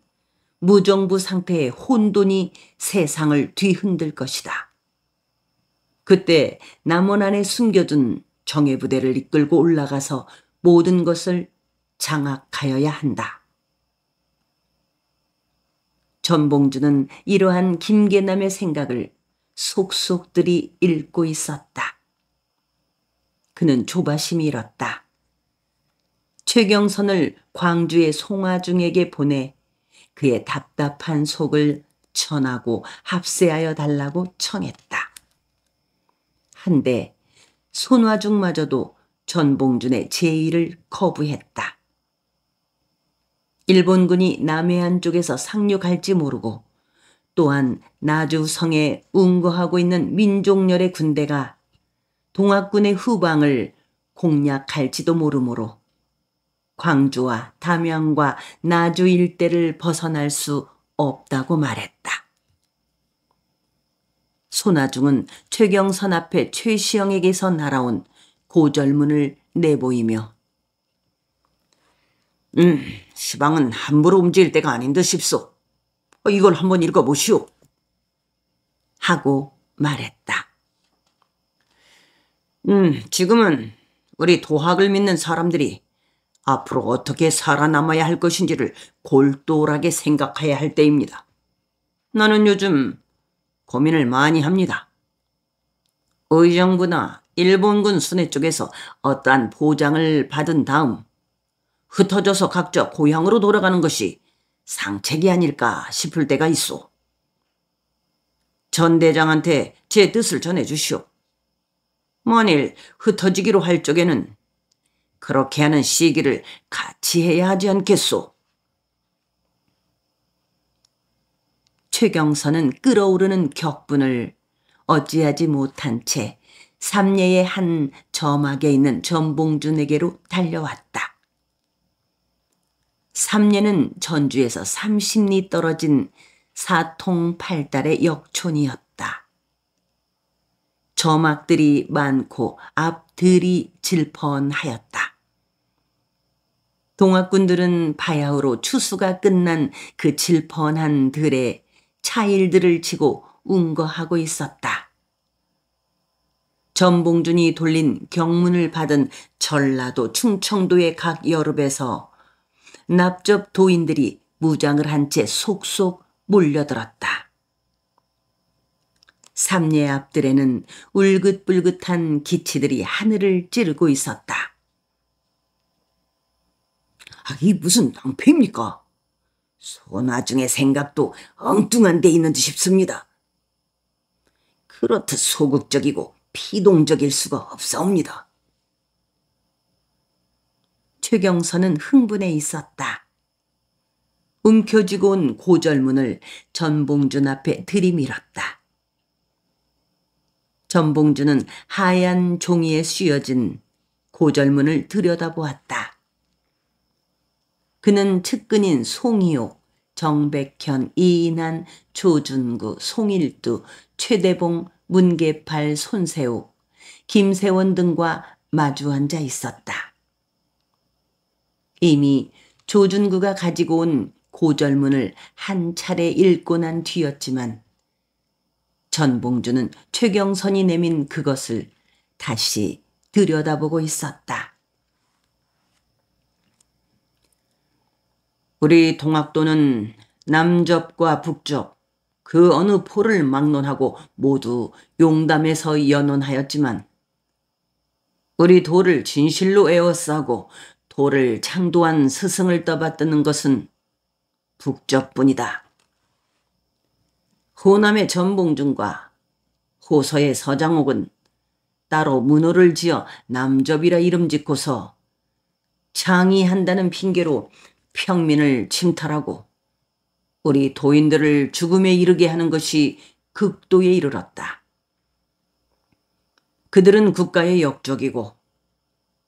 무정부 상태의 혼돈이 세상을 뒤흔들 것이다. 그때 남원 안에 숨겨둔 정예부대를 이끌고 올라가서 모든 것을 장악하여야 한다. 전봉준은 이러한 김계남의 생각을 속속들이 읽고 있었다. 그는 조바심이 일었다. 최경선을 광주의 송화중에게 보내 그의 답답한 속을 전하고 합세하여 달라고 청했다. 한데 손화중마저도 전봉준의 제의를 거부했다. 일본군이 남해안 쪽에서 상륙할지 모르고 또한 나주성에 운거하고 있는 민족열의 군대가 동학군의 후방을 공략할지도 모르므로 광주와 담양과 나주 일대를 벗어날 수 없다고 말했다. 손아중은 최경선 앞에 최시영에게서 날아온 고절문을 내보이며 시방은 함부로 움직일 때가 아닌 듯 싶소. 이걸 한번 읽어보시오. 하고 말했다. 지금은 우리 도학을 믿는 사람들이 앞으로 어떻게 살아남아야 할 것인지를 골똘하게 생각해야 할 때입니다. 나는 요즘 고민을 많이 합니다. 의정부나 일본군 수뇌 쪽에서 어떠한 보장을 받은 다음 흩어져서 각자 고향으로 돌아가는 것이 상책이 아닐까 싶을 때가 있소. 전 대장한테 제 뜻을 전해주시오. 만일 흩어지기로 할 적에는 그렇게 하는 시기를 같이 해야 하지 않겠소? 최경선은 끓어오르는 격분을 어찌하지 못한 채 삼례의 한 저막에 있는 전봉준에게로 달려왔다. 삼례는 전주에서 30리 떨어진 사통팔달의 역촌이었다. 저막들이 많고 앞들이 질펀하였다. 동학군들은 바야흐로 추수가 끝난 그 질펀한 들에 차일들을 치고 운거하고 있었다. 전봉준이 돌린 경문을 받은 전라도 충청도의 각 여룹에서 납접 도인들이 무장을 한 채 속속 몰려들었다. 삼례 앞들에는 울긋불긋한 기치들이 하늘을 찌르고 있었다. 이 무슨 낭패입니까? 소나중의 생각도 엉뚱한 데 있는 듯 싶습니다. 그렇듯 소극적이고 피동적일 수가 없사옵니다. 최경선은 흥분해 있었다. 움켜쥐고 온 고절문을 전봉준 앞에 들이밀었다. 전봉준은 하얀 종이에 씌어진 고절문을 들여다보았다. 그는 측근인 송이옥, 정백현, 이인한, 조준구, 송일두, 최대봉, 문계팔, 손세욱, 김세원 등과 마주 앉아 있었다. 이미 조준구가 가지고 온 고절문을 한 차례 읽고 난 뒤였지만 전봉준은 최경선이 내민 그것을 다시 들여다보고 있었다. 우리 동학도는 남접과 북접, 그 어느 포를 막론하고 모두 용담에서 연원하였지만 우리 도를 진실로 에워싸고 도를 창도한 스승을 떠받드는 것은 북접뿐이다. 호남의 전봉준과 호서의 서장옥은 따로 문호를 지어 남접이라 이름 짓고서 창의한다는 핑계로 평민을 침탈하고 우리 도인들을 죽음에 이르게 하는 것이 극도에 이르렀다. 그들은 국가의 역적이고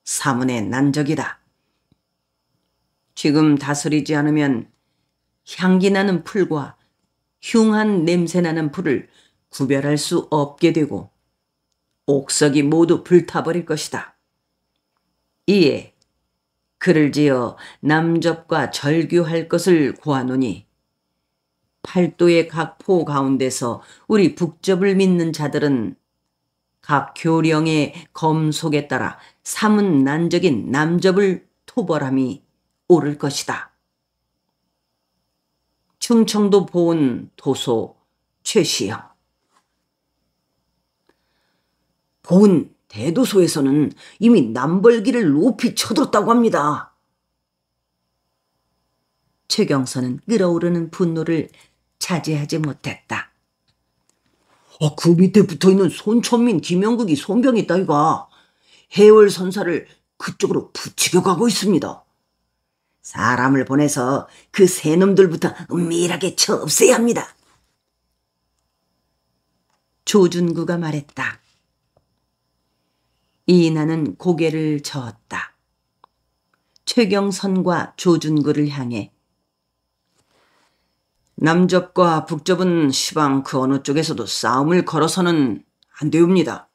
사문의 난적이다. 지금 다스리지 않으면 향기 나는 풀과 흉한 냄새 나는 풀을 구별할 수 없게 되고 옥석이 모두 불타버릴 것이다. 이에 그를 지어 남접과 절규할 것을 고하노니 팔도의 각 포 가운데서 우리 북접을 믿는 자들은 각 교령의 검속에 따라 사문 난적인 남접을 토벌함이 옳을 것이다. 충청도 보은 도소 최시영. 보은 대도소에서는 이미 남벌기를 높이 쳐들었다고 합니다. 최경선은 끓어오르는 분노를 자제하지 못했다. 그 밑에 붙어있는 손천민, 김영국이 손병이 따위가 해월 선사를 그쪽으로 부추겨 가고 있습니다. 사람을 보내서 그 세 놈들부터 은밀하게 쳐 없애야 합니다. 조준구가 말했다. 이인하는 고개를 저었다. 최경선과 조준구를 향해 남접과 북접은 시방 그 어느 쪽에서도 싸움을 걸어서는 안 되옵니다.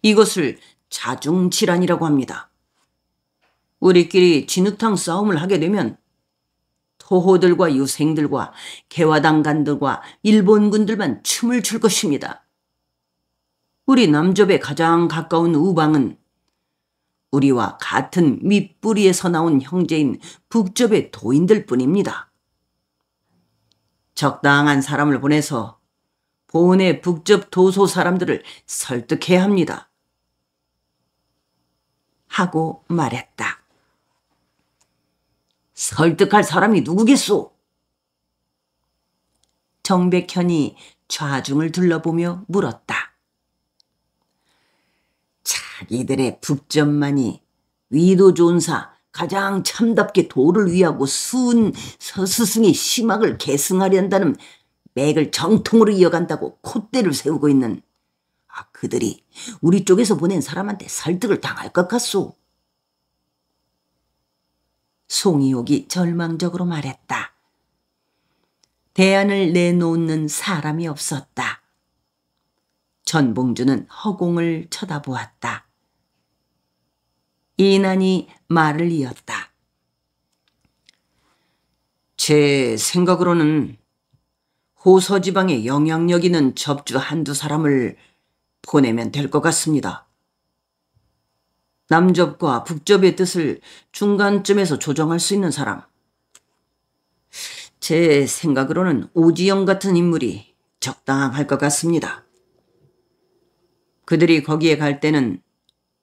이것을 자중질환이라고 합니다. 우리끼리 진흙탕 싸움을 하게 되면 토호들과 유생들과 개화당간들과 일본군들만 춤을 출 것입니다. 우리 남접에 가장 가까운 우방은 우리와 같은 밑뿌리에서 나온 형제인 북접의 도인들 뿐입니다. 적당한 사람을 보내서 보은의 북접 도소 사람들을 설득해야 합니다. 하고 말했다. 설득할 사람이 누구겠소? 정백현이 좌중을 둘러보며 물었다. 자기들의 북접만이 위도존사 가장 참답게 도를 위하고 수은 서스승의 심학을 계승하려 한다는 맥을 정통으로 이어간다고 콧대를 세우고 있는 그들이 우리 쪽에서 보낸 사람한테 설득을 당할 것 같소. 송이옥이 절망적으로 말했다. 대안을 내놓는 사람이 없었다. 전봉준은 허공을 쳐다보았다. 이인한이 말을 이었다. 제 생각으로는 호서지방에 영향력 있는 접주 한두 사람을 보내면 될 것 같습니다. 남접과 북접의 뜻을 중간쯤에서 조정할 수 있는 사람. 제 생각으로는 오지영 같은 인물이 적당할 것 같습니다. 그들이 거기에 갈 때는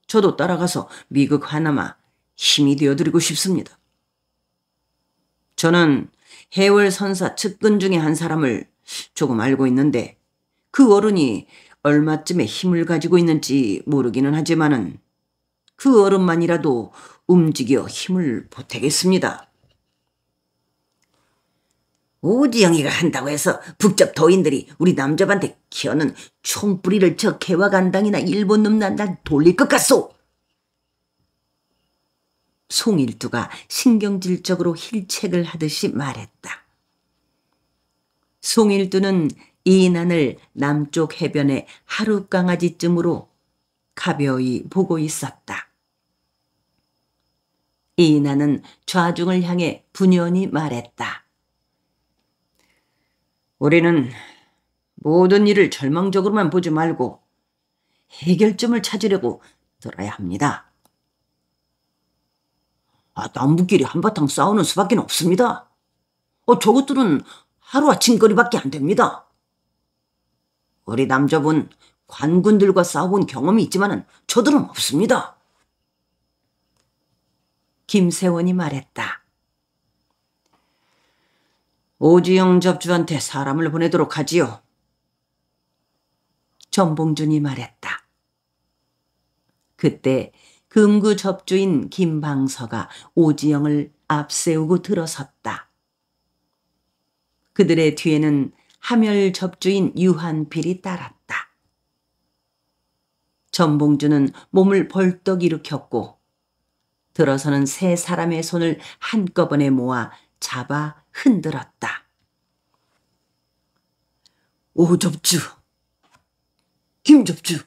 저도 따라가서 미국 하나마 힘이 되어드리고 싶습니다. 저는 해월 선사 측근 중에 한 사람을 조금 알고 있는데 그 어른이 얼마쯤의 힘을 가지고 있는지 모르기는 하지만은 그 어른만이라도 움직여 힘을 보태겠습니다. 오지영이가 한다고 해서 북접 도인들이 우리 남접한테 키워는 총뿌리를 저 개화간당이나 일본 놈 날 돌릴 것 같소. 송일두가 신경질적으로 힐책을 하듯이 말했다. 송일두는 이난을 남쪽 해변의 하룻강아지쯤으로 가벼이 보고 있었다. 이난은 좌중을 향해 분연히 말했다. 우리는 모든 일을 절망적으로만 보지 말고 해결점을 찾으려고 들어야 합니다. 남북끼리 한바탕 싸우는 수밖에 없습니다. 저것들은 하루아침거리밖에 안 됩니다. 우리 남접은 관군들과 싸워본 경험이 있지만은 저들은 없습니다. 김세원이 말했다. 오지영 접주한테 사람을 보내도록 하지요. 전봉준이 말했다. 그때 금구 접주인 김방서가 오지영을 앞세우고 들어섰다. 그들의 뒤에는 하멸 접주인 유한필이 따랐다. 전봉준은 몸을 벌떡 일으켰고 들어서는 세 사람의 손을 한꺼번에 모아 잡아 흔들었다. 오접주, 김접주,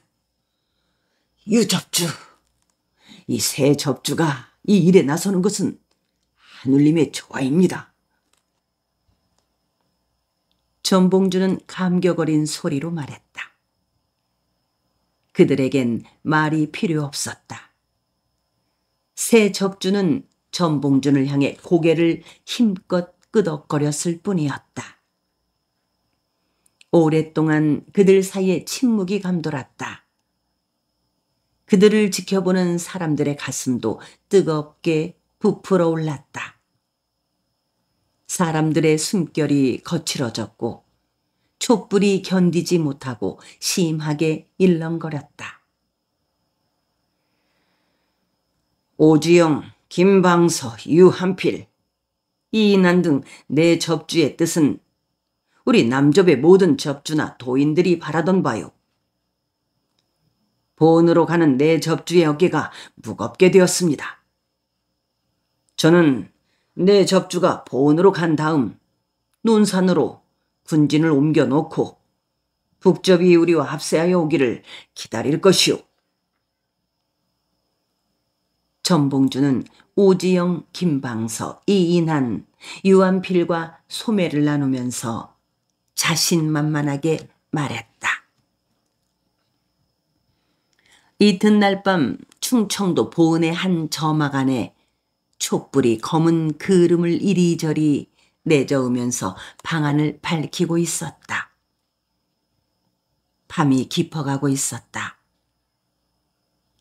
유접주, 이 세 접주가 이 일에 나서는 것은 하늘님의 조화입니다. 전봉주는 감격 어린 소리로 말했다. 그들에겐 말이 필요 없었다. 새 접주는 전봉준을 향해 고개를 힘껏 끄덕거렸을 뿐이었다. 오랫동안 그들 사이에 침묵이 감돌았다. 그들을 지켜보는 사람들의 가슴도 뜨겁게 부풀어 올랐다. 사람들의 숨결이 거칠어졌고 촛불이 견디지 못하고 심하게 일렁거렸다. 오지영, 김방서, 유한필, 이인한 등 네 접주의 뜻은 우리 남접의 모든 접주나 도인들이 바라던 바요. 본으로 가는 네 접주의 어깨가 무겁게 되었습니다. 저는 네 접주가 본으로 간 다음 논산으로 군진을 옮겨놓고 북접이 우리와 합세하여 오기를 기다릴 것이오. 전봉주는 오지영, 김방서, 이인한, 유한필과 소매를 나누면서 자신만만하게 말했다. 이튿날 밤 충청도 보은의 한 저막 안에 촛불이 검은 그름을 이리저리 내저으면서 방안을 밝히고 있었다. 밤이 깊어가고 있었다.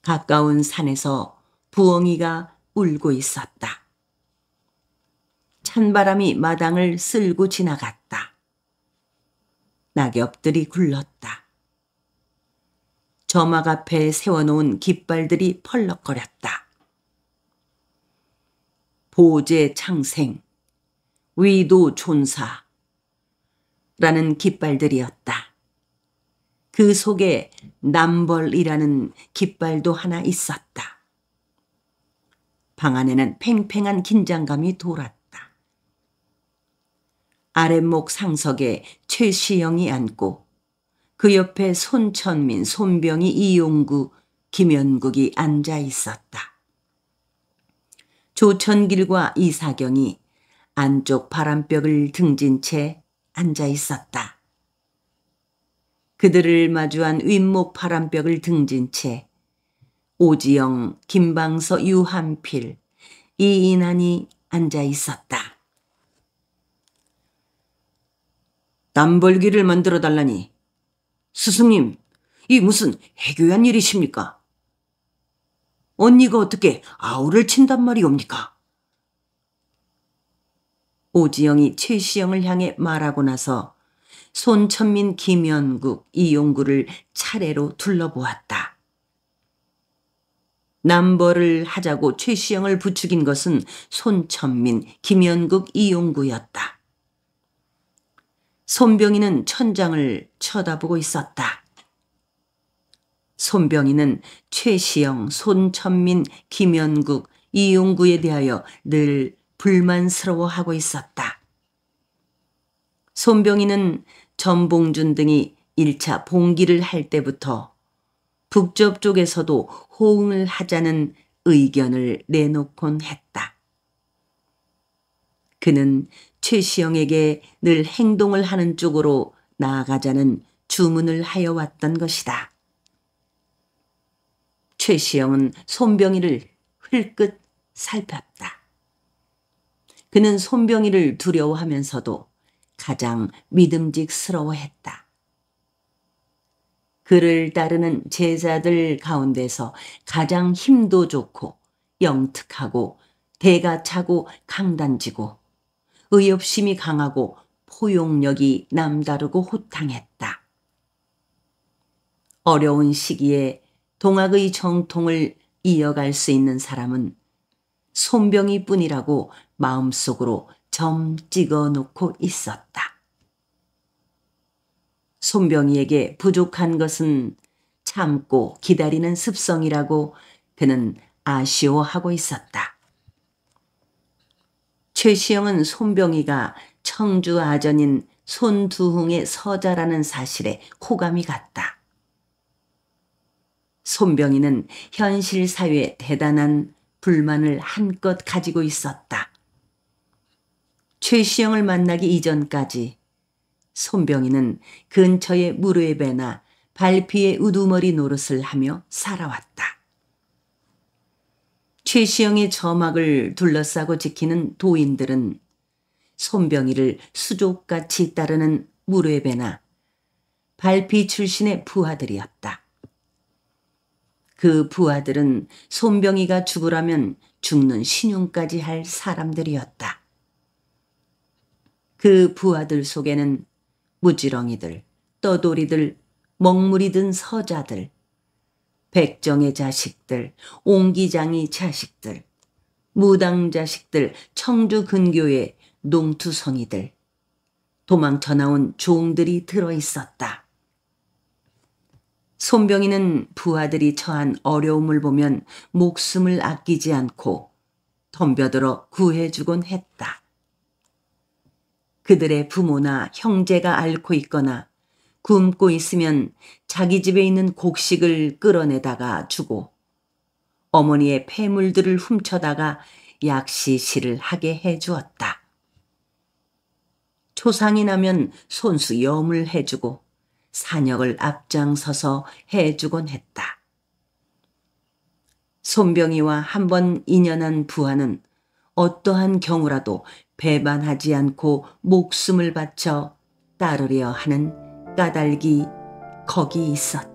가까운 산에서 부엉이가 울고 있었다. 찬바람이 마당을 쓸고 지나갔다. 낙엽들이 굴렀다. 저막 앞에 세워놓은 깃발들이 펄럭거렸다. 보제 창생, 위도 촌사라는 깃발들이었다. 그 속에 남벌이라는 깃발도 하나 있었다. 방 안에는 팽팽한 긴장감이 돌았다. 아랫목 상석에 최시영이 앉고 그 옆에 손천민, 손병희, 이용구, 김연국이 앉아 있었다. 조천길과 이사경이 안쪽 바람벽을 등진 채 앉아 있었다. 그들을 마주한 윗목 파란벽을 등진 채 오지영, 김방서, 유한필, 이인환이 앉아 있었다. 남벌기를 만들어 달라니. 스승님, 이 무슨 해교한 일이십니까? 언니가 어떻게 아우를 친단 말이옵니까? 오지영이 최시영을 향해 말하고 나서 손천민, 김연국, 이용구를 차례로 둘러보았다. 남벌을 하자고 최시영을 부추긴 것은 손천민, 김연국, 이용구였다. 손병희는 천장을 쳐다보고 있었다. 손병희는 최시영, 손천민, 김연국, 이용구에 대하여 늘 불만스러워하고 있었다. 손병희는 전봉준 등이 1차 봉기를 할 때부터 북접 쪽에서도 호응을 하자는 의견을 내놓곤 했다. 그는 최시영에게 늘 행동을 하는 쪽으로 나아가자는 주문을 하여 왔던 것이다. 최시영은 손병희를 흘끗 살폈다. 그는 손병희를 두려워하면서도 가장 믿음직스러워했다. 그를 따르는 제자들 가운데서 가장 힘도 좋고 영특하고 대가 차고 강단지고 의협심이 강하고 포용력이 남다르고 호탕했다. 어려운 시기에 동학의 정통을 이어갈 수 있는 사람은 손병희뿐이라고 마음속으로 점 찍어 놓고 있었다. 손병희에게 부족한 것은 참고 기다리는 습성이라고 그는 아쉬워하고 있었다. 최시영은 손병희가 청주 아전인 손두흥의 서자라는 사실에 호감이 갔다. 손병희는 현실 사회에 대단한 불만을 한껏 가지고 있었다. 최시영을 만나기 이전까지 손병희는 근처의 무료배나 발피의 우두머리 노릇을 하며 살아왔다. 최시영의 저막을 둘러싸고 지키는 도인들은 손병희를 수족같이 따르는 무료배나 발피 출신의 부하들이었다. 그 부하들은 손병희가 죽으라면 죽는 신용까지 할 사람들이었다. 그 부하들 속에는 무지렁이들, 떠돌이들, 먹물이 든 서자들, 백정의 자식들, 옹기장이 자식들, 무당 자식들, 청주 근교의 농투성이들, 도망쳐 나온 종들이 들어있었다. 손병희는 부하들이 처한 어려움을 보면 목숨을 아끼지 않고 덤벼들어 구해주곤 했다. 그들의 부모나 형제가 앓고 있거나 굶고 있으면 자기 집에 있는 곡식을 끌어내다가 주고 어머니의 폐물들을 훔쳐다가 약시시를 하게 해주었다. 초상이 나면 손수 염을 해주고 산역을 앞장서서 해주곤 했다. 손병희와 한번 인연한 부하는 어떠한 경우라도 배반하지 않고 목숨을 바쳐 따르려 하는 까닭이 거기 있었다.